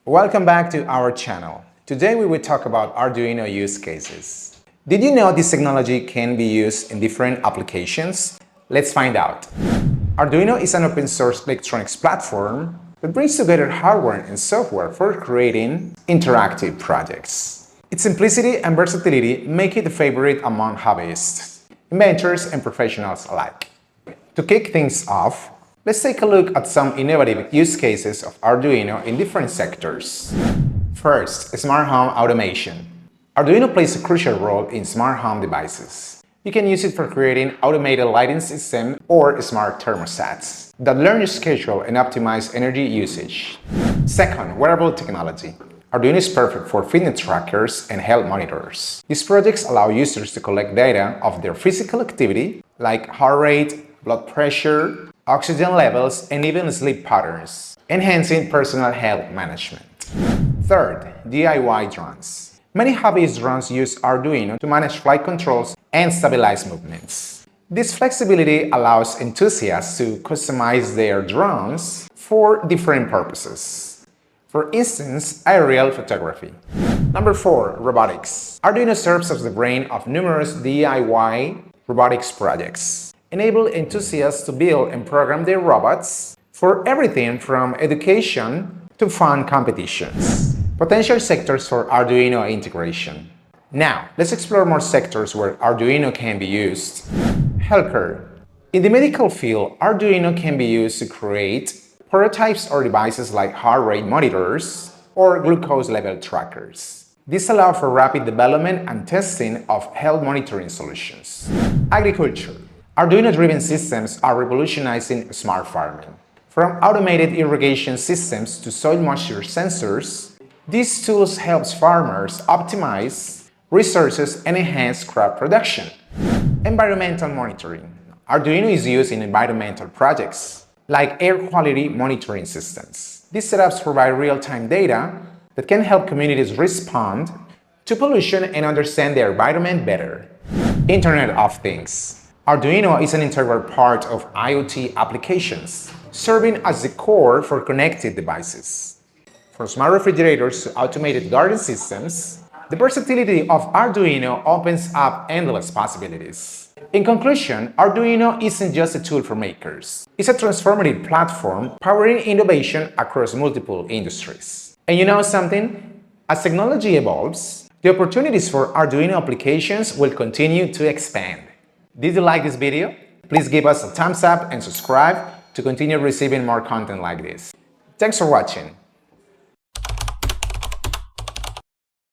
Welcome back to our channel. Today we will talk about Arduino use cases. Did you know this technology can be used in different applications? Let's find out. Arduino is an open source electronics platform that brings together hardware and software for creating interactive projects. Its simplicity and versatility make it a favorite among hobbyists, inventors, and professionals alike. To kick things off, let's take a look at some innovative use cases of Arduino in different sectors. First, smart home automation. Arduino plays a crucial role in smart home devices. You can use it for creating automated lighting systems or smart thermostats that learn your schedule and optimize energy usage. Second, wearable technology. Arduino is perfect for fitness trackers and health monitors. These projects allow users to collect data of their physical activity, like heart rate, blood pressure, oxygen levels, and even sleep patterns, enhancing personal health management. Third, DIY drones. Many hobbyist drones use Arduino to manage flight controls and stabilize movements. This flexibility allows enthusiasts to customize their drones for different purposes. For instance, aerial photography. Number 4, robotics. Arduino serves as the brain of numerous DIY robotics projects, enable enthusiasts to build and program their robots for everything from education to fun competitions. Potential sectors for Arduino integration. Now, let's explore more sectors where Arduino can be used. Healthcare. In the medical field, Arduino can be used to create prototypes or devices like heart rate monitors or glucose level trackers. This allows for rapid development and testing of health monitoring solutions. Agriculture. Arduino-driven systems are revolutionizing smart farming. From automated irrigation systems to soil moisture sensors, these tools help farmers optimize resources and enhance crop production. Environmental monitoring. Arduino is used in environmental projects, like air quality monitoring systems. These setups provide real-time data that can help communities respond to pollution and understand their environment better. Internet of Things. Arduino is an integral part of IoT applications, serving as the core for connected devices. From smart refrigerators to automated garden systems, the versatility of Arduino opens up endless possibilities. In conclusion, Arduino isn't just a tool for makers. It's a transformative platform powering innovation across multiple industries. And you know something? As technology evolves, the opportunities for Arduino applications will continue to expand. Did you like this video? Please give us a thumbs up and subscribe to continue receiving more content like this. Thanks for watching.